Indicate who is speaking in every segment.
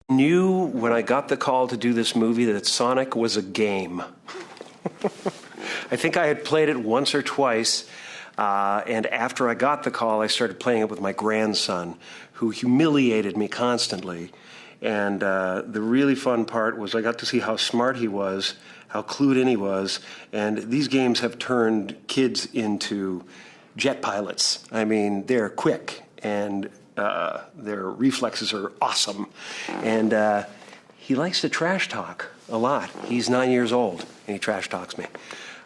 Speaker 1: Knew when I got the call to do this movie that Sonic was a game. I think I had played it once or twice, and after I got the call, I started playing it with my grandson, who humiliated me constantly. And the really fun part was I got to see how smart he was, how clued in he was, and these games have turned kids into jet pilots. I mean, they're quick, and their reflexes are awesome. And he likes to trash talk a lot. He's 9 years old, and he trash talks me.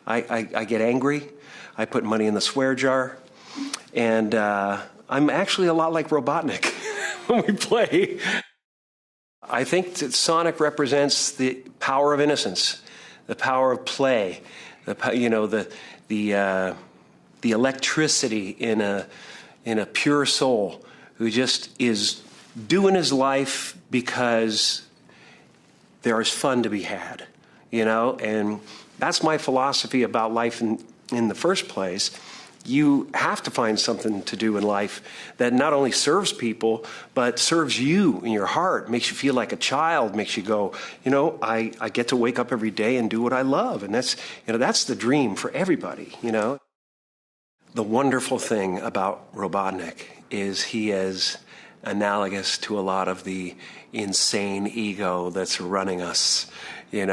Speaker 1: I get angry. I put money in the swear jar. And I'm actually a lot like Robotnik when we play. I think that Sonic represents the power of innocence, the power of play, the electricity in a pure soul who just is doing his life because there is fun to be had, and that's my philosophy about life in the first place. You have to find something to do in life that not only serves people, but serves you in your heart, makes you feel like a child, makes you go, I get to wake up every day and do what I love. And that's the dream for everybody, The wonderful thing about Robotnik is he is analogous to a lot of the insane ego that's running us, in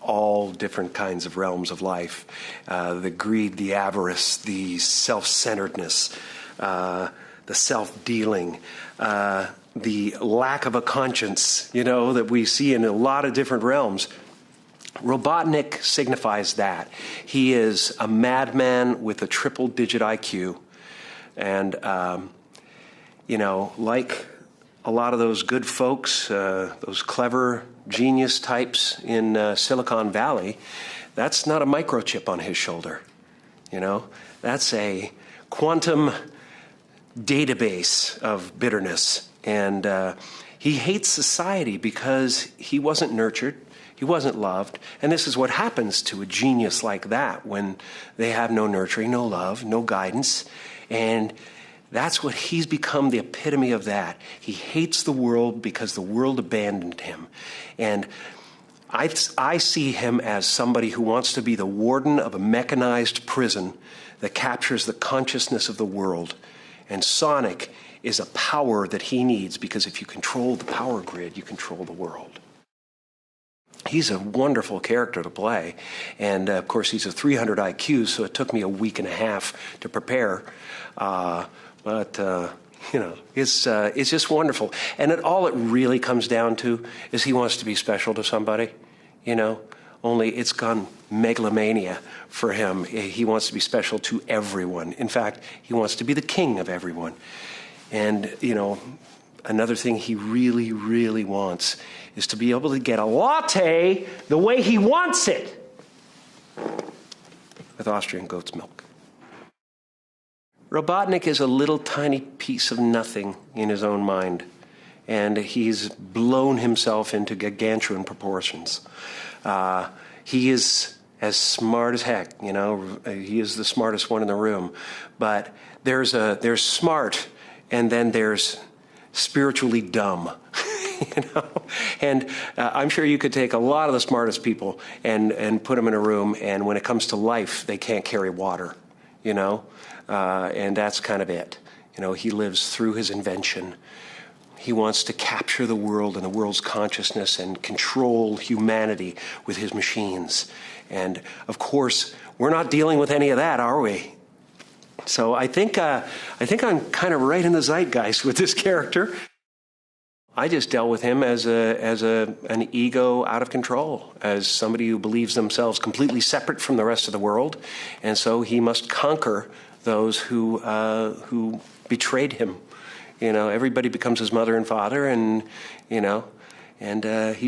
Speaker 1: all different kinds of realms of life. The greed, the avarice, the self-centeredness, the self-dealing, the lack of a conscience, that we see in a lot of different realms. Robotnik signifies that. He is a madman with a triple-digit IQ. And, like a lot of those good folks, those clever genius types in Silicon Valley, that's not a microchip on his shoulder. That's a quantum database of bitterness. And he hates society because he wasn't nurtured, he wasn't loved. And this is what happens to a genius like that when they have no nurturing, no love, no guidance. And that's what he's become, the epitome of that. He hates the world because the world abandoned him. And I see him as somebody who wants to be the warden of a mechanized prison that captures the consciousness of the world. And Sonic is a power that he needs because if you control the power grid, you control the world. He's a wonderful character to play. And, of course, he's a 300 IQ, so it took me a week and a half to prepare. But it's just wonderful. And all it really comes down to is he wants to be special to somebody, only it's gone megalomania for him. He wants to be special to everyone. In fact, he wants to be the king of everyone. And, another thing he really, really wants is to be able to get a latte the way he wants it, with Austrian goat's milk. Robotnik is a little tiny piece of nothing in his own mind, and he's blown himself into gargantuan proportions. He is as smart as heck, he is the smartest one in the room, but there's smart, and then there's spiritually dumb. And I'm sure you could take a lot of the smartest people and put them in a room, and when it comes to life, they can't carry water, and that's kind of it. He lives through his invention. He wants to capture the world and the world's consciousness and control humanity with his machines. And, of course, we're not dealing with any of that, are we? So I think I'm kind of right in the zeitgeist with this character. I just dealt with him as an ego out of control, as somebody who believes themselves completely separate from the rest of the world, and so he must conquer those who betrayed him. Everybody becomes his mother and father, and he's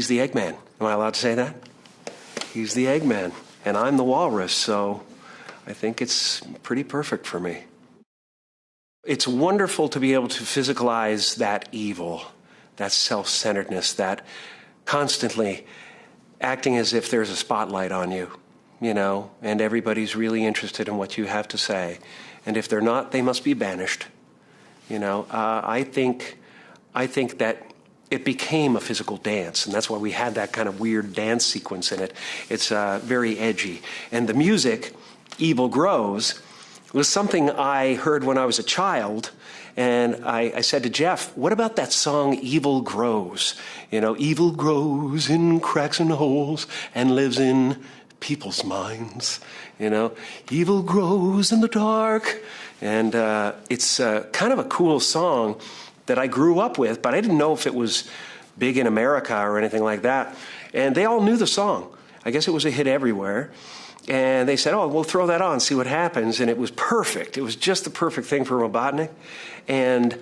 Speaker 1: the Eggman. Am I allowed to say that? He's the Eggman, and I'm the Walrus, so I think it's pretty perfect for me. It's wonderful to be able to physicalize that evil, that self-centeredness, that constantly acting as if there's a spotlight on you, and everybody's really interested in what you have to say. And if they're not, they must be banished. I think that it became a physical dance, and that's why we had that kind of weird dance sequence in it. It's very edgy. And the music, Evil Grows, was something I heard when I was a child, and I said to Jeff, what about that song, Evil Grows? You know, evil grows in cracks and holes and lives in people's minds. You know, evil grows in the dark. And it's kind of a cool song that I grew up with, but I didn't know if it was big in America or anything like that. And they all knew the song. I guess it was a hit everywhere. And they said, oh, we'll throw that on, see what happens. And it was perfect. It was just the perfect thing for Robotnik. And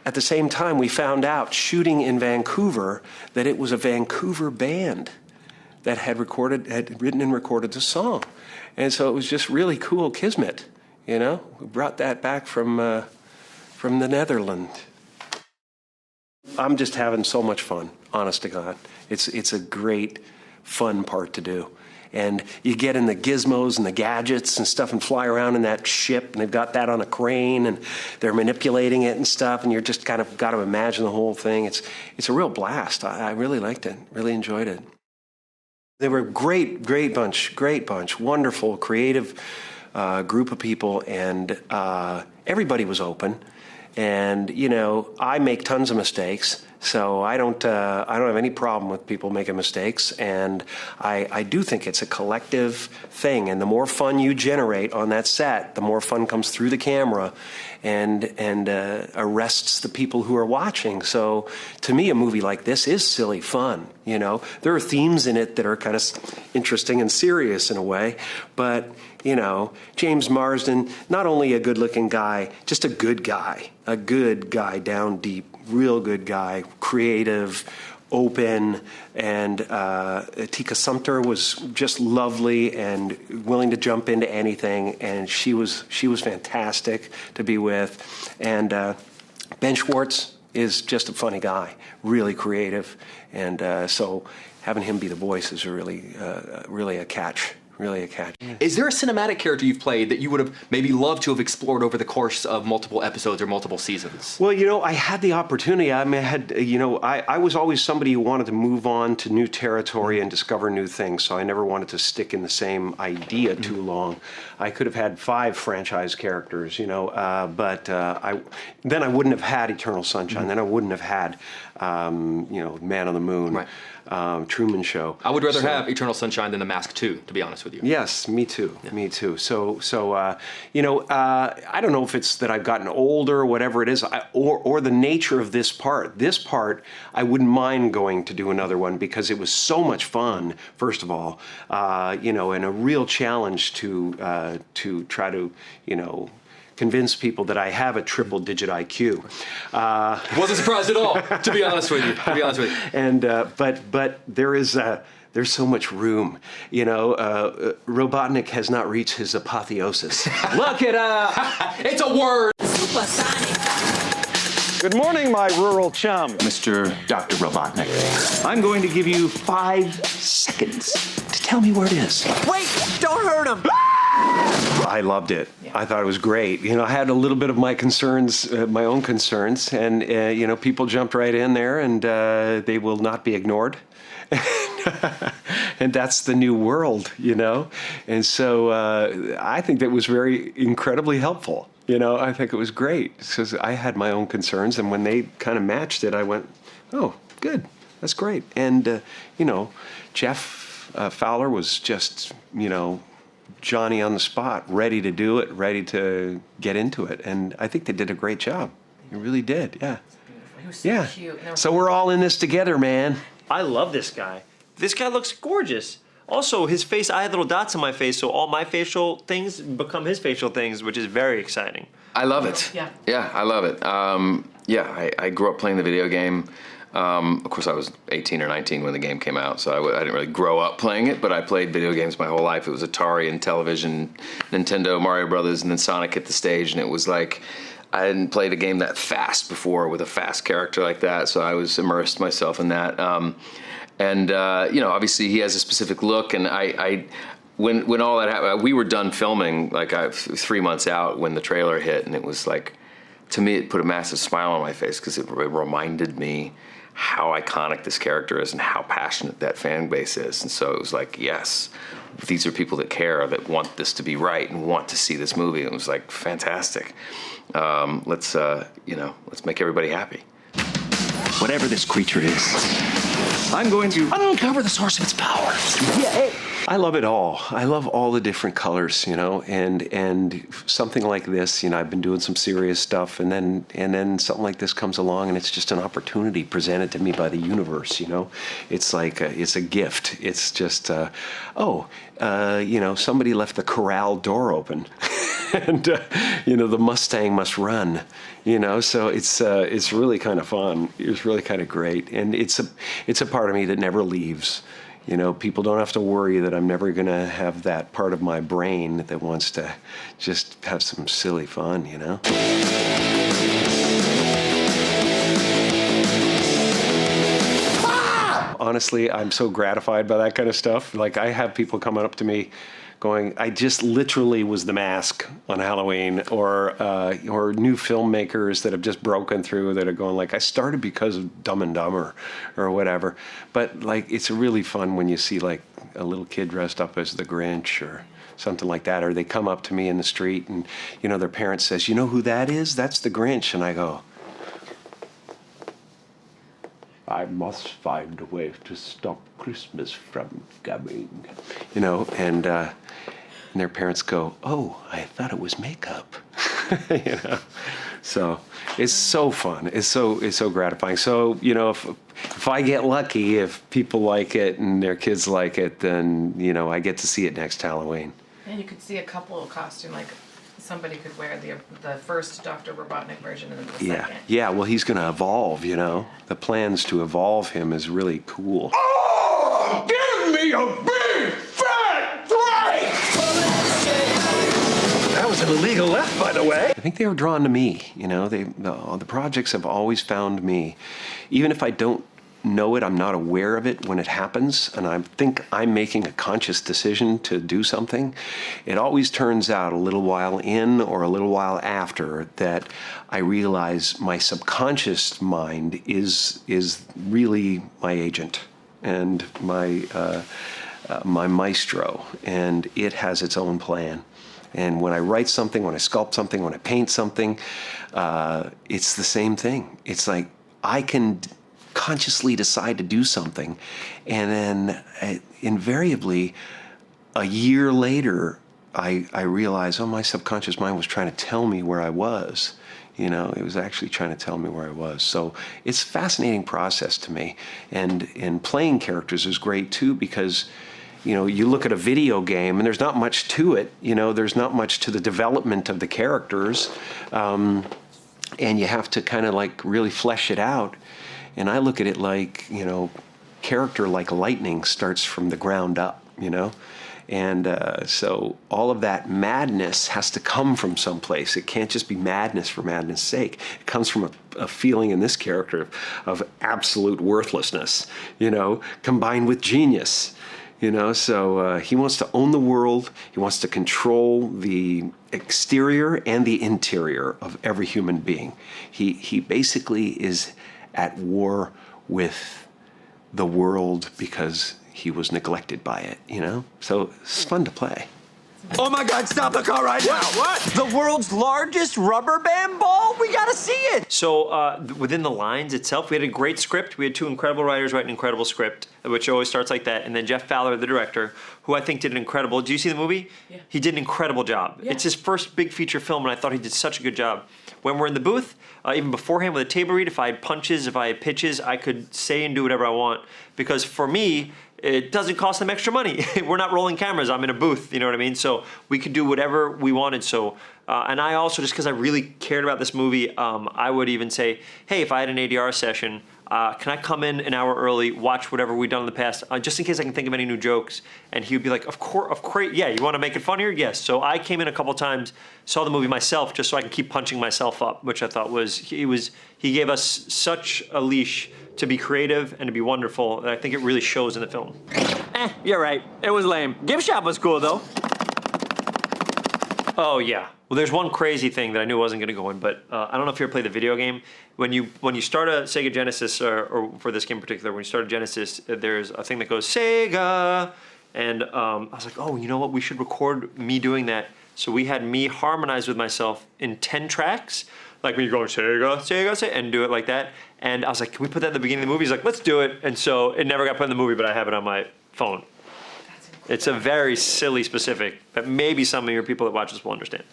Speaker 1: at the same time, we found out, shooting in Vancouver, that it was a Vancouver band that had written and recorded the song. And so it was just really cool kismet, you know? We brought that back from the Netherlands. I'm just having so much fun, honest to God. It's a great, fun part to do. And you get in the gizmos and the gadgets and stuff and fly around in that ship, and they've got that on a crane, and they're manipulating it and stuff, and you're just kind of got to imagine the whole thing. It's a real blast. I really liked it, really enjoyed it. They were a great bunch, wonderful, creative group of people, and everybody was open. And, you know, I make tons of mistakes, so I don't have any problem with people making mistakes. And I do think it's a collective thing. And the more fun you generate on that set, the more fun comes through the camera and arrests the people who are watching. So to me, a movie like this is silly fun. You know, there are themes in it that are kind of interesting and serious in a way, but you know, James Marsden, not only a good-looking guy, just a good guy down deep, real good guy, creative, open, and Tika Sumpter was just lovely and willing to jump into anything, and she was fantastic to be with. And Ben Schwartz is just a funny guy, really creative, and so having him be the voice is really a catch. Really a catch.
Speaker 2: Is there a cinematic character you've played that you would have maybe loved to have explored over the course of multiple episodes or multiple seasons?
Speaker 1: Well, you know, I had the opportunity. I mean, I was always somebody who wanted to move on to new territory and discover new things, so I never wanted to stick in the same idea too long. I could have had 5 franchise characters, you know, but then I wouldn't have had Eternal Sunshine. Then I wouldn't have had, you know, Man on the Moon.
Speaker 2: Right.
Speaker 1: Truman Show.
Speaker 2: I would rather have Eternal Sunshine than The Mask 2, to be honest with you.
Speaker 1: Yes, me too. Yeah. Me too. So you know, I don't know if it's that I've gotten older or whatever it is, or the nature of this part. This part, I wouldn't mind going to do another one because it was so much fun. First of all, you know, and a real challenge to try to, you know, convince people that I have a triple-digit IQ.
Speaker 2: Wasn't surprised at all, to be honest with you.
Speaker 1: And but there's so much room, you know. Robotnik has not reached his apotheosis. Look it up.
Speaker 2: It's a word.
Speaker 3: Good morning, my rural chum.
Speaker 4: Mr. Dr. Robotnik.
Speaker 1: I'm going to give you 5 seconds to tell me where it is.
Speaker 5: Wait! Don't hurt him!
Speaker 1: I loved it. Yeah. I thought it was great. You know, I had a little bit of my concerns, my own concerns, and you know, people jumped right in there, and they will not be ignored. And that's the new world, you know. And so I think that was incredibly helpful. You know, I think it was great because I had my own concerns, and when they kind of matched it, I went, "Oh, good, that's great." And you know, Jeff Fowler was just, you know, Johnny on the spot, ready to do it, ready to get into it, and I think they did a great job. They really did, yeah.
Speaker 6: He was so cute.
Speaker 1: So we're all in this together, man.
Speaker 5: I love this guy. This guy looks gorgeous. Also, his face, I had little dots on my face, so all my facial things become his facial things, which is very exciting.
Speaker 7: I love it. Yeah, I love it. I grew up playing the video game. Of course, I was 18 or 19 when the game came out, so I didn't really grow up playing it, but I played video games my whole life. It was Atari and television, Nintendo, Mario Brothers, and then Sonic hit the stage, and it was like I hadn't played a game that fast before with a fast character like that, so I was immersed myself in that. You know, obviously he has a specific look, and when all that happened, we were done filming like 3 months out when the trailer hit, and it was like, to me, it put a massive smile on my face because it reminded me how iconic this character is and how passionate that fan base is. And so it was like, yes, these are people that care, that want this to be right and want to see this movie. And it was like, fantastic. Let's make everybody happy.
Speaker 4: Whatever this creature is, I'm going to uncover the source of its power.
Speaker 1: I love it all. I love all the different colors, and something like this, I've been doing some serious stuff, and then something like this comes along, and it's just an opportunity presented to me by the universe, It's like it's a gift. It's just, somebody left the corral door open, and the Mustang must run. So it's really kind of fun. It's really kind of great, and it's a part of me that never leaves. People don't have to worry that I'm never going to have that part of my brain that wants to just have some silly fun, Honestly, I'm so gratified by that kind of stuff. Like, I have people coming up to me going, I just literally was the mask on Halloween, or new filmmakers that have just broken through that are going like, I started because of Dumb and Dumber or whatever. But like, it's really fun when you see like a little kid dressed up as the Grinch or something like that, or they come up to me in the street and, their parent says, you know who that is? That's the Grinch. And I go, I must find a way to stop Christmas from coming, and their parents go, oh, I thought it was makeup, So it's so fun. It's so gratifying. So, if I get lucky, if people like it and their kids like it, then, I get to see it next Halloween.
Speaker 6: And you could see a couple costume, like somebody could wear the first Dr. Robotnik version and then the second.
Speaker 1: Yeah, well, he's going to evolve, The plans to evolve him is really cool.
Speaker 4: Oh, give me a big fat break! That was an illegal left, by the way.
Speaker 1: I think they were drawn to me, the projects have always found me. Even if I don't know it, I'm not aware of it when it happens, and I think I'm making a conscious decision to do something, it always turns out a little while in or a little while after that I realize my subconscious mind is really my agent and my maestro, and it has its own plan. And when I write something, when I sculpt something, when I paint something, it's the same thing. It's like I can consciously decide to do something, and then invariably a year later I realize, oh, my subconscious mind was trying to tell me where I was. It was actually trying to tell me where I was. So it's a fascinating process to me, and playing characters is great too, because you look at a video game and there's not much to it. There's not much to the development of the characters, and you have to kind of like really flesh it out. And I look at it like, character like lightning starts from the ground up, And so all of that madness has to come from someplace. It can't just be madness for madness' sake. It comes from a feeling in this character of absolute worthlessness, combined with genius. So he wants to own the world. He wants to control the exterior and the interior of every human being. He basically is at war with the world because he was neglected by it, So it's fun to play.
Speaker 3: Oh my God, stop the car right now. What? The world's largest rubber band ball? We gotta see it.
Speaker 5: So within the lines itself, we had a great script. We had two incredible writers write an incredible script, which always starts like that. And then Jeff Fowler, the director, who I think did an incredible, do you see the movie?
Speaker 6: Yeah.
Speaker 5: He did an incredible job.
Speaker 6: Yeah.
Speaker 5: It's his first big feature film, and I thought he did such a good job. When we're in the booth, even beforehand with a table read, if I had punches, if I had pitches, I could say and do whatever I want. Because for me, it doesn't cost them extra money. We're not rolling cameras. I'm in a booth, you know what I mean? So we could do whatever we wanted. So, and I also, just because I really cared about this movie, I would even say, hey, if I had an ADR session, can I come in an hour early, watch whatever we've done in the past, just in case I can think of any new jokes? And he would be like, of course, yeah, you want to make it funnier? Yes. So I came in a couple times, saw the movie myself, just so I can keep punching myself up, which I thought he gave us such a leash to be creative and to be wonderful, and I think it really shows in the film.
Speaker 3: You're right. It was lame. Gift shop was cool though.
Speaker 5: Oh yeah, Well, there's one crazy thing that I knew wasn't going to go in, but I don't know if you ever played the video game. When you start a Sega Genesis, or for this game in particular, when you start a Genesis, there's a thing that goes Sega, and I was like, oh, you know what? We should record me doing that. So we had me harmonize with myself in 10 tracks, like when you're going Sega, Sega, Sega, and do it like that. And I was like, can we put that at the beginning of the movie? He's like, let's do it. And so it never got put in the movie, but I have it on my phone. It's a very silly specific that maybe some of your people that watch this will understand.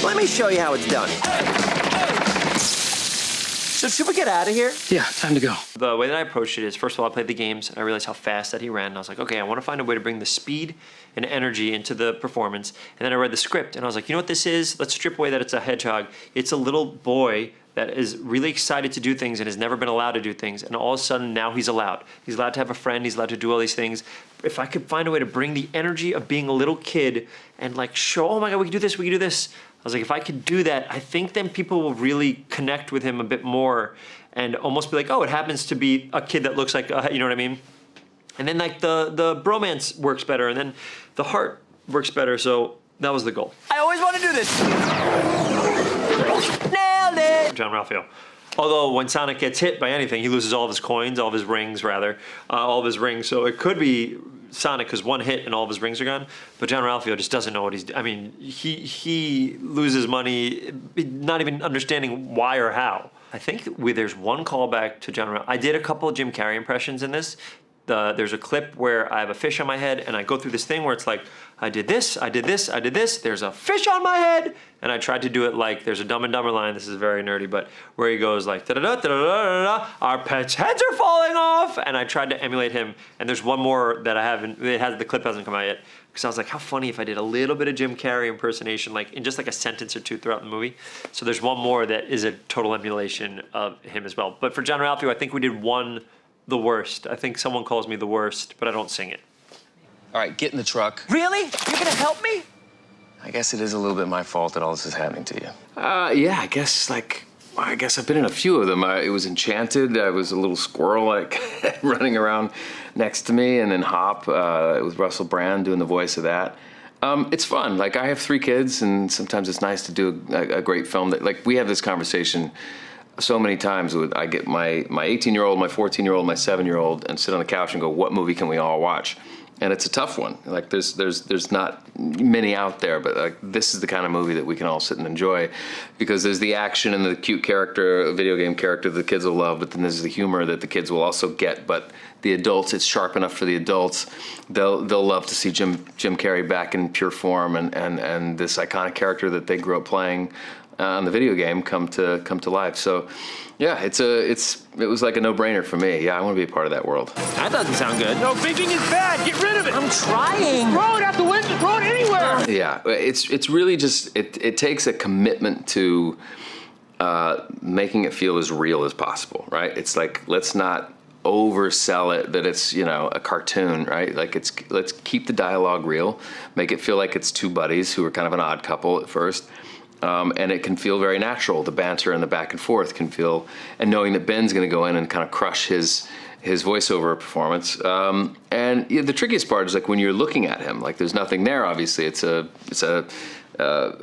Speaker 3: Let me show you how it's done. So should we get out of here?
Speaker 4: Yeah, time to go.
Speaker 5: The way that I approached it is, first of all, I played the games, and I realized how fast that he ran, and I was like, okay, I want to find a way to bring the speed and energy into the performance. And then I read the script, and I was like, you know what this is? Let's strip away that it's a hedgehog. It's a little boy that is really excited to do things and has never been allowed to do things, and all of a sudden now he's allowed. He's allowed to have a friend, he's allowed to do all these things. If I could find a way to bring the energy of being a little kid and like show, oh my God, we can do this, we can do this. I was like, if I could do that, I think then people will really connect with him a bit more and almost be like, oh, it happens to be a kid that looks like, you know what I mean? And then like the bromance works better, and then the heart works better, so that was the goal.
Speaker 3: I always want to do this. Nailed it.
Speaker 5: John Ralphio. Although when Sonic gets hit by anything, he loses all of his coins, all of his rings rather, all of his rings. So it could be Sonic because one hit and all of his rings are gone. But John Ralphio just doesn't know what he's doing. I mean, he loses money, not even understanding why or how. I think there's one callback to John Ralphio. I did a couple of Jim Carrey impressions in this. There's a clip where I have a fish on my head and I go through this thing where it's like, I did this, I did this, I did this, there's a fish on my head. And I tried to do it like, there's a Dumb and Dumber line, this is very nerdy, but where he goes like, da-da-da, da-da-da-da-da, our pets' heads are falling off. And I tried to emulate him. And there's one more that I haven't, the clip hasn't come out yet. Because I was like, how funny if I did a little bit of Jim Carrey impersonation, like in just like a sentence or two throughout the movie. So there's one more that is a total emulation of him as well. But for John Ralphio, I think we did one, the worst. I think someone calls me the worst, but I don't sing it.
Speaker 7: All right, get in the truck.
Speaker 3: Really? You're gonna help me?
Speaker 7: I guess it is a little bit my fault that all this is happening to you. Yeah, I guess I've been in a few of them. It was Enchanted. I was a little squirrel like running around next to me, and then Hop with Russell Brand doing the voice of that. It's fun. Like I have 3 kids, and sometimes it's nice to do a great film. That like we have this conversation so many times. I get my 18-year-old, my 14-year-old, my 7-year-old, and sit on the couch and go, what movie can we all watch? And it's a tough one. Like there's not many out there, but like this is the kind of movie that we can all sit and enjoy, because there's the action and the cute character, video game character that the kids will love, but then there's the humor that the kids will also get. But the adults, it's sharp enough for the adults. They'll love to see Jim Carrey back in pure form, and this iconic character that they grew up playing on the video game come to life. So yeah, it was like a no-brainer for me. Yeah, I want to be a part of that world.
Speaker 3: That doesn't sound good.
Speaker 8: No, thinking is bad. Get rid of it.
Speaker 3: I'm trying.
Speaker 8: Throw it out the window. Throw it anywhere.
Speaker 7: Yeah, it's really just, it takes a commitment to making it feel as real as possible, right? It's like, let's not oversell it that it's, you know, a cartoon, right? Like let's keep the dialogue real, make it feel like it's 2 buddies who are kind of an odd couple at first. And it can feel very natural. The banter and the back and forth can feel, and knowing that Ben's going to go in and kind of crush his voiceover performance. And the trickiest part is like when you're looking at him, like there's nothing there. Obviously, it's a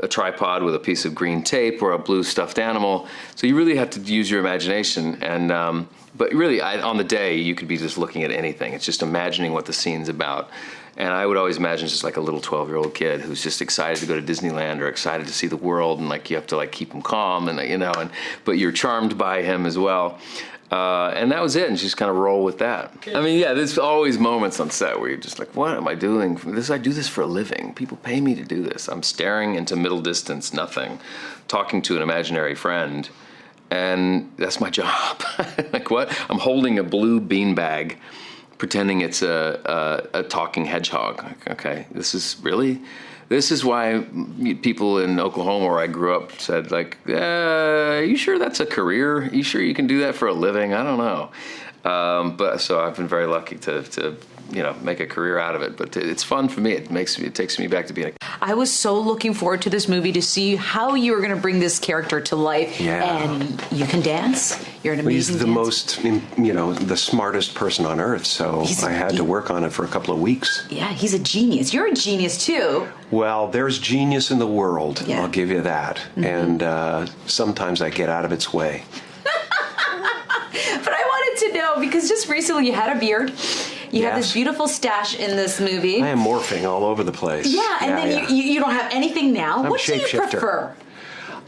Speaker 7: tripod with a piece of green tape or a blue stuffed animal. So you really have to use your imagination. And but really, on the day, you could be just looking at anything. It's just imagining what the scene's about. And I would always imagine just like a little 12-year-old kid who's just excited to go to Disneyland or excited to see the world, and like you have to like keep him calm, and you know, but you're charmed by him as well. And that was it, and just kind of roll with that. I mean, yeah, there's always moments on set where you're just like, what am I doing? I do this for a living. People pay me to do this. I'm staring into middle distance, nothing, talking to an imaginary friend, and that's my job. Like what? I'm holding a blue beanbag, pretending it's a talking hedgehog. Like, okay, this is why people in Oklahoma where I grew up said like, are you sure that's a career? Are you sure you can do that for a living? I don't know. But so I've been very lucky to make a career out of it. But it's fun for me. It takes me back to being a
Speaker 9: I was so looking forward to this movie to see how you were going to bring this character to life.
Speaker 1: Yeah.
Speaker 9: And you can dance. You're an amazing
Speaker 1: He's the
Speaker 9: dancer.
Speaker 1: most, the smartest person on earth, so I had to work on it for a couple of weeks.
Speaker 9: Yeah, he's a genius. You're a genius, too.
Speaker 1: Well, there's genius in the world,
Speaker 9: Yeah.
Speaker 1: I'll give you that. And sometimes I get out of its way.
Speaker 9: But I wanted to know, because just recently you had a beard. You have this beautiful stash in this movie.
Speaker 1: I am morphing all over the place.
Speaker 9: Yeah, and then you don't have anything now.
Speaker 1: I'm
Speaker 9: What do you
Speaker 1: shapeshifter.
Speaker 9: prefer?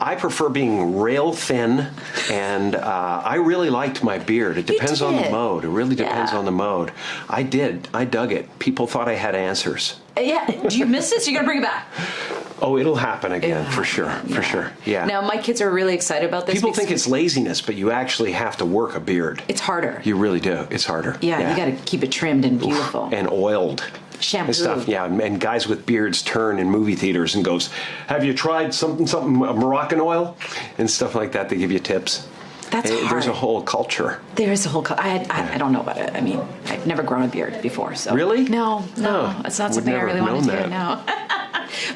Speaker 1: I prefer being rail thin, and I really liked my beard. It depends on the
Speaker 9: did.
Speaker 1: mode. It really depends
Speaker 9: Yeah.
Speaker 1: on the mode. I did. I dug it. People thought I had answers.
Speaker 9: Yeah, do you miss this? You're going to bring it back.
Speaker 1: Oh, it'll happen again,
Speaker 9: It'll
Speaker 1: for sure,
Speaker 9: happen,
Speaker 1: for sure. Yeah.
Speaker 9: Now, my kids are really excited about this.
Speaker 1: People
Speaker 9: because
Speaker 1: think it's laziness, but you actually have to work a beard.
Speaker 9: it's harder.
Speaker 1: You really do. It's harder.
Speaker 9: Yeah, you got to keep it trimmed and beautiful.
Speaker 1: And oiled.
Speaker 9: Shampoo.
Speaker 1: And stuff, yeah. And guys with beards turn in movie theaters and goes, "Have you tried something, Moroccan oil?" And stuff like that. They give you tips.
Speaker 9: That's hard.
Speaker 1: There's a whole culture.
Speaker 9: There is a whole. I don't know about it. I mean, I've never grown a beard before, so
Speaker 1: Really?
Speaker 9: No,
Speaker 1: Oh,
Speaker 9: it's not
Speaker 1: would
Speaker 9: something I
Speaker 1: never
Speaker 9: really
Speaker 1: have
Speaker 9: want to
Speaker 1: known
Speaker 9: do.
Speaker 1: that.
Speaker 9: No.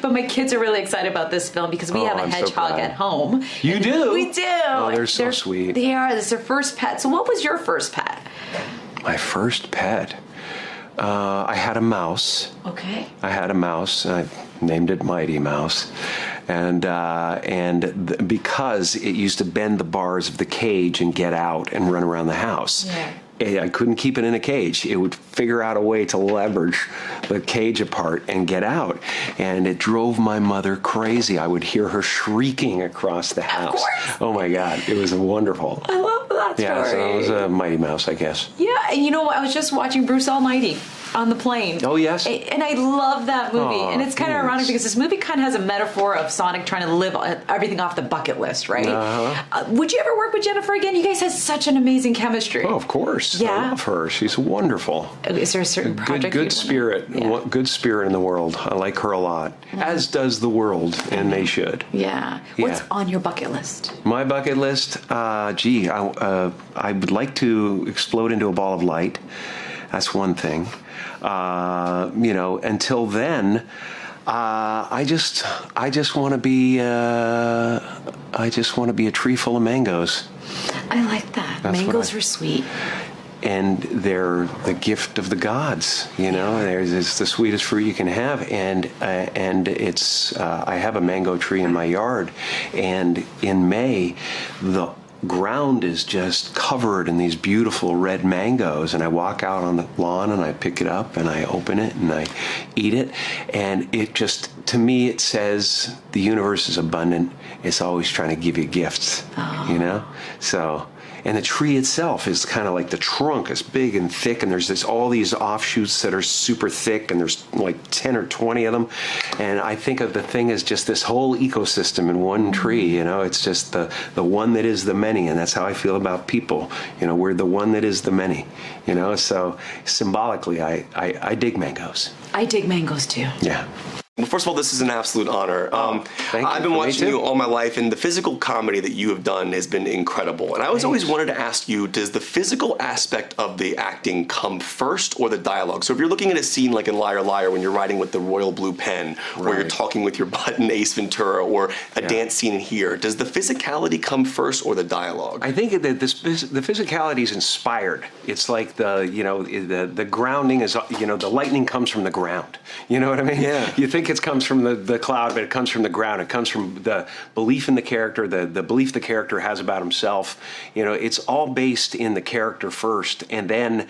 Speaker 9: But my kids are really excited about this film because we have a
Speaker 1: I'm so
Speaker 9: hedgehog
Speaker 1: glad.
Speaker 9: at home.
Speaker 1: You do?
Speaker 9: We do.
Speaker 1: Oh, they're so sweet.
Speaker 9: They are. It's their first pet. So, what was your first pet?
Speaker 1: My first pet. I had a mouse.
Speaker 9: Okay.
Speaker 1: I had a mouse. I named it Mighty Mouse, because it used to bend the bars of the cage and get out and run around the house.
Speaker 9: Yeah.
Speaker 1: I couldn't keep it in a cage. It would figure out a way to leverage the cage apart and get out. And it drove my mother crazy. I would hear her shrieking across the house.
Speaker 9: course.
Speaker 1: Oh my God, it was wonderful.
Speaker 9: I love that story.
Speaker 1: Yeah, so it was a Mighty Mouse, I guess.
Speaker 9: Yeah, and you know what? I was just watching Bruce Almighty on the plane.
Speaker 1: Oh, yes?
Speaker 9: And I love that movie.
Speaker 1: Aw,
Speaker 9: and it's kind of
Speaker 1: thanks.
Speaker 9: ironic because this movie kind of has a metaphor of Sonic trying to live everything off the bucket list, right? Would you ever work with Jennifer again? You guys had such an amazing chemistry.
Speaker 1: Oh, of course.
Speaker 9: Yeah.
Speaker 1: I love her. She's wonderful.
Speaker 9: Is there a certain project?
Speaker 1: Good
Speaker 9: you'd
Speaker 1: spirit.
Speaker 9: wanna-
Speaker 1: Good spirit in the world. I like her a lot. As does the world, and they should.
Speaker 9: Yeah. What's
Speaker 1: Yeah.
Speaker 9: on your bucket list?
Speaker 1: My bucket list, I would like to explode into a ball of light. That's one thing. Until then, I just want to be a tree full of mangoes.
Speaker 9: I like that.
Speaker 1: That's what
Speaker 9: Mangoes
Speaker 1: I-
Speaker 9: were sweet.
Speaker 1: And they're the gift of the gods, It's the sweetest fruit you can have, and it's. I have a mango tree in my yard, and in May, the ground is just covered in these beautiful red mangoes, and I walk out on the lawn and I pick it up and I open it and I eat it, and it just, to me, it says the universe is abundant. It's always trying to give you gifts, So. And the tree itself is kind of like the trunk is big and thick, and there's all these offshoots that are super thick, and there's like 10 or 20 of them. And I think of the thing as just this whole ecosystem in one tree, It's just the one that is the many, and that's how I feel about people. We're the one that is the many, So symbolically, I dig mangoes.
Speaker 9: I dig mangoes too.
Speaker 1: Yeah.
Speaker 10: Well, first of all, this is an absolute honor.
Speaker 1: Thank you.
Speaker 10: I've been
Speaker 1: Me
Speaker 10: watching
Speaker 1: too.
Speaker 10: you all my life, and the physical comedy that you have done has been incredible. And I always wanted to ask you, does the physical aspect of the acting come first or the dialogue? So if you're looking at a scene like in Liar Liar when you're writing with the royal blue pen, or you're
Speaker 1: Right.
Speaker 10: talking with your butt in Ace Ventura, or a dance scene in here, does the physicality come first or the dialogue?
Speaker 1: I think that the physicality is inspired. It's like the grounding is, the lightning comes from the ground. You know what I mean?
Speaker 10: Yeah.
Speaker 1: You think it comes from the cloud, but it comes from the ground. It comes from the belief in the character, the belief the character has about himself. It's all based in the character first, and then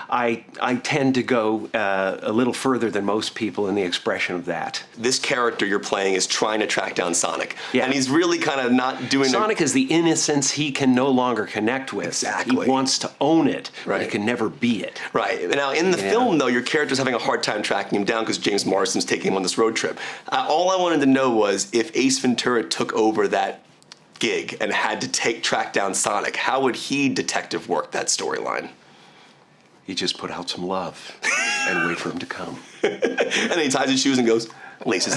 Speaker 1: I tend to go a little further than most people in the expression of that.
Speaker 10: This character you're playing is trying to track down Sonic.
Speaker 1: Yeah.
Speaker 10: And he's really kind of not doing
Speaker 1: Sonic is the innocence he can no longer connect with.
Speaker 10: Exactly.
Speaker 1: He wants to own it, but
Speaker 10: Right.
Speaker 1: he can never be it.
Speaker 10: Right. Now, in the film, though, your character's having a hard time tracking him down because James Marsden's taking him on this road trip. All I wanted to know was if Ace Ventura took over that gig and had to track down Sonic, how would he detective work that storyline?
Speaker 1: He just put out some love and wait for him to come.
Speaker 10: And then he ties his shoes and goes, Laces.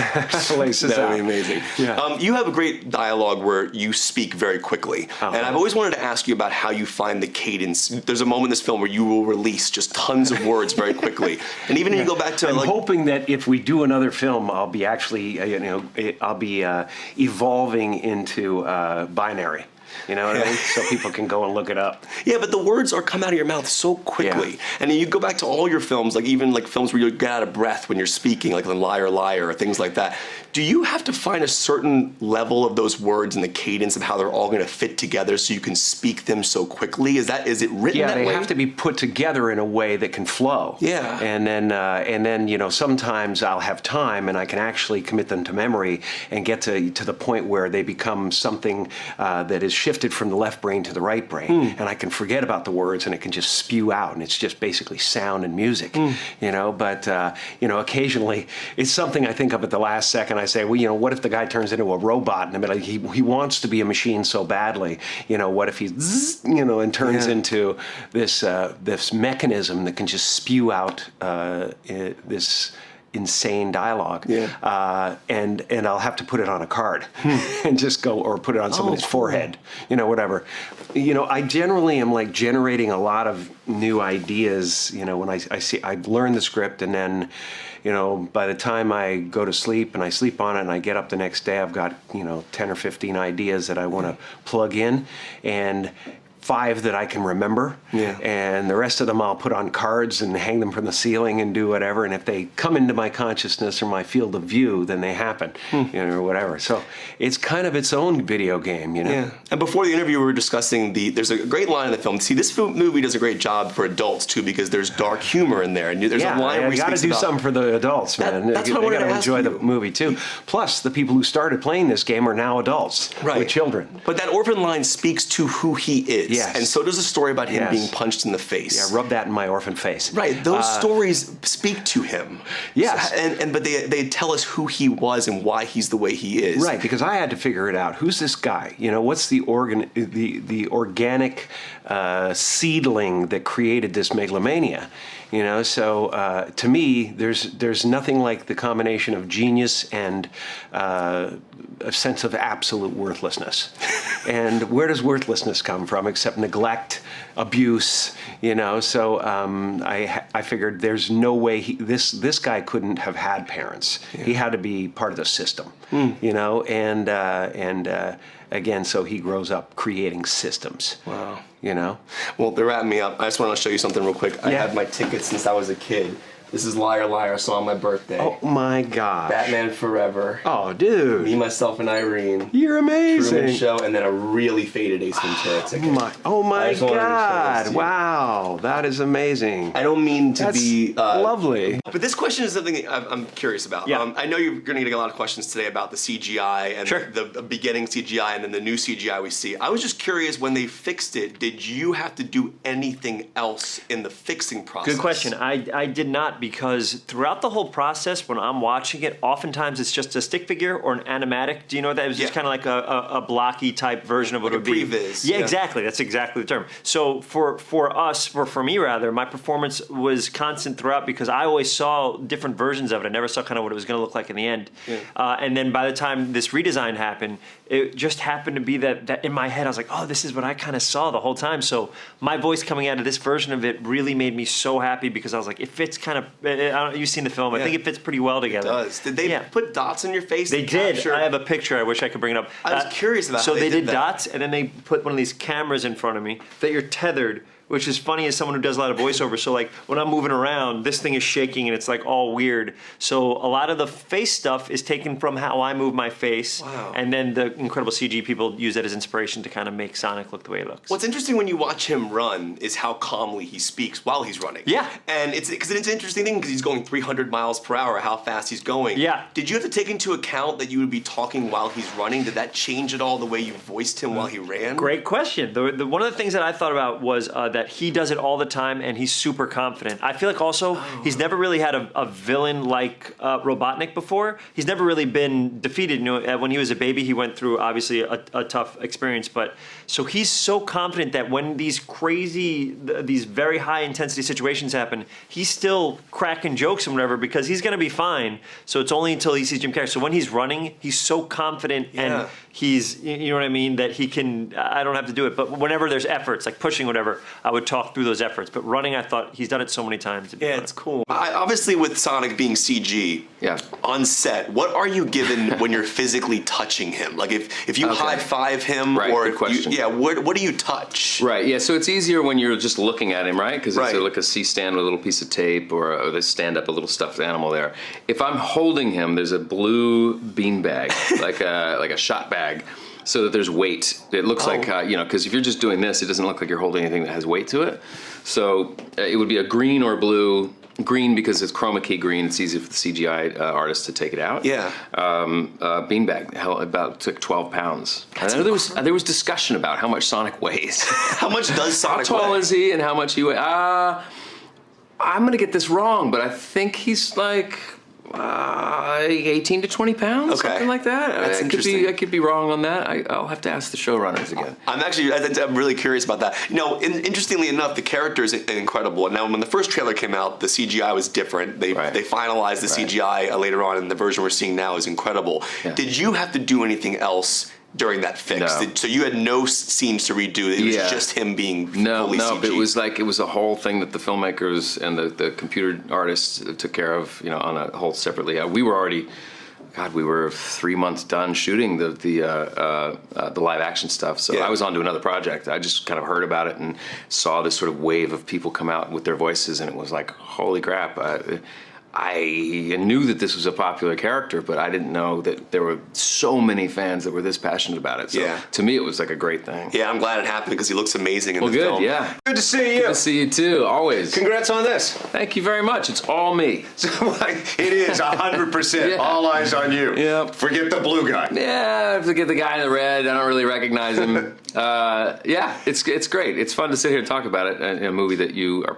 Speaker 1: Laces
Speaker 10: That would
Speaker 1: out.
Speaker 10: be amazing.
Speaker 1: Yeah.
Speaker 10: You have a great dialogue where you speak very quickly. And I've always wanted to ask you about how you find the cadence. There's a moment in this film where you will release just tons of words very quickly. And even if you go back to
Speaker 1: I'm hoping that if we do another film, I'll be actually, I'll be evolving into binary. You know what I mean? So people can go and look it up.
Speaker 10: Yeah, but the words are come out of your mouth so quickly.
Speaker 1: Yeah.
Speaker 10: And then you go back to all your films, like even like films where you get out of breath when you're speaking, like Liar, Liar, or things like that. Do you have to find a certain level of those words and the cadence of how they're all going to fit together so you can speak them so quickly? Is it written that way?
Speaker 1: Yeah, they have to be put together in a way that can flow.
Speaker 10: Yeah.
Speaker 1: And then sometimes I'll have time and I can actually commit them to memory and get to the point where they become something that is shifted from the left brain to the right brain, and I can forget about the words and it can just spew out, and it's just basically sound and music, But occasionally it's something I think of at the last second. I say, well, what if the guy turns into a robot in the middle? He wants to be a machine so badly. What if he, and turns into this mechanism that can just spew out this insane dialogue, and I'll have to put it on a card and just go, or put it on somebody's forehead, whatever. I generally am like generating a lot of new ideas, when I learn the script, and then, by the time I go to sleep and I sleep on it and I get up the next day, I've got, 10 or 15 ideas that I want to plug in, and 5 that I can remember, and the rest of them I'll put on cards and hang them from the ceiling and do whatever. And if they come into my consciousness or my field of view, then they happen, or whatever. So it's kind of its own video game,
Speaker 10: Yeah. And before the interview, we were discussing there's a great line in the film. See, this movie does a great job for adults too, because there's dark humor in there, and there's a line where he
Speaker 1: got to
Speaker 10: speaks
Speaker 1: do
Speaker 10: about
Speaker 1: something for the adults, man.
Speaker 10: That's what I wanted
Speaker 1: got
Speaker 10: to
Speaker 1: to
Speaker 10: ask
Speaker 1: enjoy
Speaker 10: you.
Speaker 1: the movie too. Plus, the people who started playing this game are now adults with children.
Speaker 10: But that orphan line speaks to who he is.
Speaker 1: Yes.
Speaker 10: And so does the story about him being punched in the face.
Speaker 1: Yeah, rub that in my orphan face.
Speaker 10: Right. Those stories speak to him.
Speaker 1: Yes.
Speaker 10: So, but they tell us who he was and why he's the way he is.
Speaker 1: Right, because I had to figure it out. Who's this guy? What's the organic seedling that created this megalomania? So to me, there's nothing like the combination of genius and a sense of absolute worthlessness. And where does worthlessness come from except neglect, abuse? So I figured there's no way this guy couldn't have had parents. He had to be part of the system. Again, so he grows up creating systems.
Speaker 10: Wow. Well, they're wrapping me up. I just want to show you something real quick. I have my tickets since I was a kid. This is Liar, Liar, so on my birthday.
Speaker 1: Oh my God.
Speaker 10: Batman Forever.
Speaker 1: Oh, dude.
Speaker 10: Me, Myself, and Irene.
Speaker 1: You're amazing.
Speaker 10: Truman Show, and then a really faded Ace Ventura ticket.
Speaker 1: Oh my God. Wow. That is amazing.
Speaker 10: I don't mean to be
Speaker 1: lovely.
Speaker 10: But this question is something I'm curious about.
Speaker 5: Yeah.
Speaker 10: I know you're going to get a lot of questions today about the CGI and the beginning CGI and then the new CGI we see. I was just curious, when they fixed it, did you have to do anything else in the fixing process?
Speaker 5: Good question. I did not, because throughout the whole process, when I'm watching it, oftentimes it's just a stick figure or an animatic. Do you know what that is? Just kind of like a blocky type version of what it would be.
Speaker 10: Previs.
Speaker 5: Yeah, exactly. That's exactly the term. So for me rather, my performance was constant throughout, because I always saw different versions of it. I never saw kind of what it was going to look like in the end. And then by the time this redesign happened, it just happened to be that in my head I was like, oh, this is what I kind of saw the whole time. So my voice coming out of this version of it really made me so happy, because I was like, it fits kind of. You've seen the film. I think it fits pretty well together.
Speaker 10: It does. Did they put dots in your face?
Speaker 5: They did. I have a picture. I wish I could bring it up.
Speaker 10: I was curious about
Speaker 5: so
Speaker 10: how
Speaker 5: they did
Speaker 10: that.
Speaker 5: dots, and then they put one of these cameras in front of me that you're tethered, which is funny as someone who does a lot of voiceover. So like when I'm moving around, this thing is shaking and it's like all weird. So a lot of the face stuff is taken from how I move my face.
Speaker 10: Wow.
Speaker 5: And then the incredible CG people use that as inspiration to kind of make Sonic look the way he looks.
Speaker 10: What's interesting when you watch him run is how calmly he speaks while he's running.
Speaker 5: Yeah.
Speaker 10: And it's an interesting thing, because he's going 300 miles per hour, how fast he's going.
Speaker 5: Yeah.
Speaker 10: Did you have to take into account that you would be talking while he's running? Did that change at all the way you voiced him while he ran?
Speaker 5: Great question. One of the things that I thought about was that that he does it all the time and he's super confident. I feel like also he's never really had a villain like Robotnik before. He's never really been defeated. You know, when he was a baby, he went through obviously a tough experience, but so he's so confident that when these these very high intensity situations happen, he's still cracking jokes and whatever because he's going to be fine. So it's only until he sees Jim Carrey. So when he's running, he's so confident and he's, you know what I mean, that he can, I don't have to do it. But whenever there's efforts, like pushing, whatever, I would talk through those efforts. But running, I thought he's done it so many times.
Speaker 10: Yeah, it's cool. Obviously, with Sonic being CG, on set, what are you given when you're physically touching him? Like if you high five him, or
Speaker 7: good question.
Speaker 10: what do you touch?
Speaker 7: Right. Yeah. So it's easier when you're just looking at him, right? Because it's like a C-stand with a little piece of tape, or they stand up a little stuffed animal there. If I'm holding him, there's a blue bean bag, like a shot bag, so that there's weight. It looks like because if you're just doing this, it doesn't look like you're holding anything that has weight to it. So it would be a green or blue. Green because it's chroma key green. It's easy for the CGI artist to take it out.
Speaker 10: Yeah.
Speaker 7: Beanbag, about 12 pounds. There was discussion about how much Sonic weighs.
Speaker 10: How much does Sonic weigh?
Speaker 7: How tall is he and how much he weighs? I'm gonna get this wrong, but I think he's like 18 to 20 pounds, something like that.
Speaker 10: That's interesting.
Speaker 7: I could be wrong on that. I'll have to ask the showrunners again.
Speaker 10: I'm really curious about that. You know, interestingly enough, the character is incredible. And now, when the first trailer came out, the CGI was different. They finalized the CGI later on, and the version we're seeing now is incredible. Yeah. Did you have to do anything else during that fix?
Speaker 7: No.
Speaker 10: So you had no scenes to redo. It was just him being fully CG.
Speaker 7: It was a whole thing that the filmmakers and the computer artists took care of, on a whole separately. We were already, we were 3 months done shooting the live action stuff. So I was on to another project. I just kind of heard about it and saw this sort of wave of people come out with their voices, and it was like, holy crap. I knew that this was a popular character, but I didn't know that there were so many fans that were this passionate about it. So to me, it was like a great thing.
Speaker 10: Yeah, I'm glad it happened because he looks amazing in the film.
Speaker 7: Yeah.
Speaker 11: Good to see you.
Speaker 7: Good to see you too, always.
Speaker 11: Congrats on this.
Speaker 7: Thank you very much. It's all me.
Speaker 11: It is 100%. All eyes on you.
Speaker 7: Yep.
Speaker 11: Forget the blue guy.
Speaker 7: Yeah, forget the guy in the red. I don't really recognize him. It's great. It's fun to sit here and talk about it in a movie that you are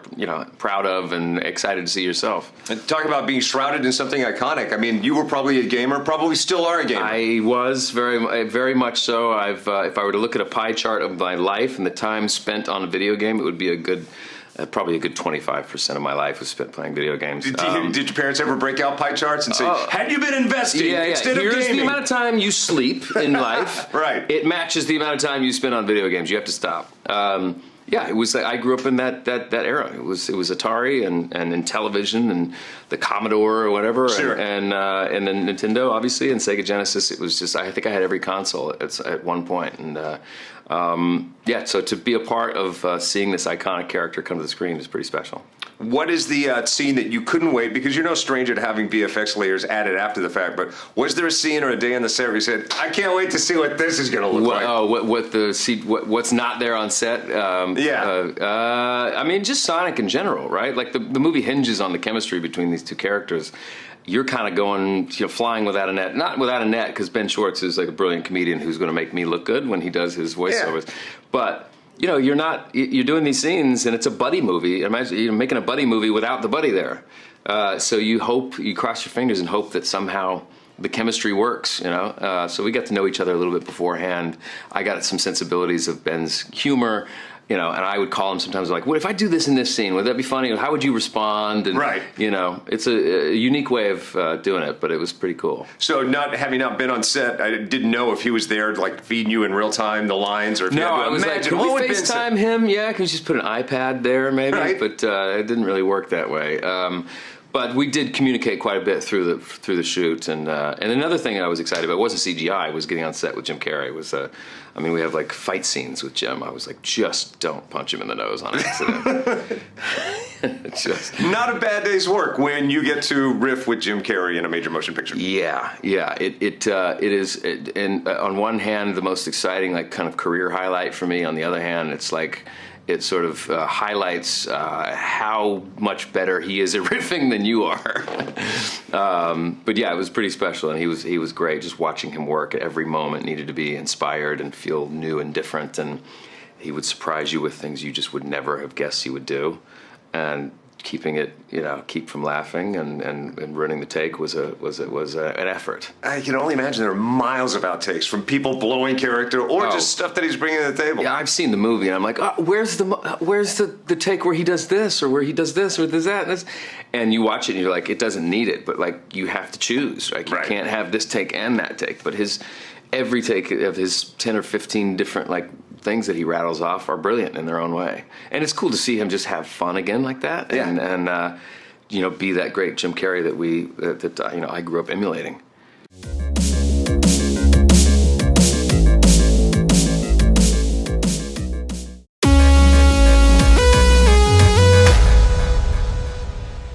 Speaker 7: proud of and excited to see yourself.
Speaker 11: And talk about being shrouded in something iconic. I mean, you were probably a gamer, probably still are a gamer.
Speaker 7: I was very much so. If I were to look at a pie chart of my life and the time spent on a video game, it would be probably a good 25% of my life was spent playing video games.
Speaker 11: Did your parents ever break out pie charts and say, had you been investing instead of gaming?
Speaker 7: Here's the amount of time you sleep in life.
Speaker 11: Right.
Speaker 7: It matches the amount of time you spend on video games. You have to stop. It was. I grew up in that era. It was Atari and in television and the Commodore or whatever,
Speaker 11: sure.
Speaker 7: and then Nintendo obviously and Sega Genesis. It was just I think I had every console at one point, and so to be a part of seeing this iconic character come to the screen is pretty special.
Speaker 11: What is the scene that you couldn't wait, because you're no stranger to having VFX layers added after the fact, but was there a scene or a day on the set where you said, I can't wait to see what this is going to look like?
Speaker 7: Oh, what's not there on set? I mean, just Sonic in general, right? Like the movie hinges on the chemistry between these two characters. You're kind of going, flying without a net. Not without a net, because Ben Schwartz is like a brilliant comedian who's going to make me look good when he does his voiceovers. Yeah. But you're doing these scenes, and it's a buddy movie. Imagine you're making a buddy movie without the buddy there. So you cross your fingers and hope that somehow the chemistry works, So we got to know each other a little bit beforehand. I got some sensibilities of Ben's humor. And I would call him sometimes like, what if I do this in this scene? Would that be funny? How would you respond? And,
Speaker 11: right.
Speaker 7: It's a unique way of doing it, but it was pretty cool.
Speaker 11: So having not been on set, I didn't know if he was there, like feeding you in real time the lines, or if you had to
Speaker 7: I was
Speaker 11: imagine.
Speaker 7: Like, can we FaceTime him? Yeah, can we just put an iPad there maybe?
Speaker 11: Right.
Speaker 7: But it didn't really work that way. But we did communicate quite a bit through the shoot, and another thing I was excited about wasn't CGI. Was getting on set with Jim Kerry. It was we have like fight scenes with Jim. I was like, just don't punch him in the nose on accident. Just
Speaker 11: not a bad day's work when you get to riff with Jim Kerry in a major motion picture.
Speaker 7: Yeah. It is. And on one hand, the most exciting kind of career highlight for me. On the other hand, it's like. It sort of highlights how much better he is at riffing than you are. But yeah, it was pretty special, and he was great. Just watching him work at every moment needed to be inspired and feel new and different. And he would surprise you with things you just would never have guessed he would do, and keeping it, keep from laughing and running the take was an effort.
Speaker 11: I can only imagine there are miles of outtakes from people blowing character or just stuff that he's bringing to the table.
Speaker 7: Yeah, I've seen the movie and I'm like, oh, where's the take where he does this or where he does this or does that? And you watch it and you're like, it doesn't need it, but like you have to choose. Like you can't have this take and that take. But every take of his 10 or 15 different like things that he rattles off are brilliant in their own way. And it's cool to see him just have fun again like that.
Speaker 11: Yeah.
Speaker 7: And be that great Jim Kerry that I grew up emulating.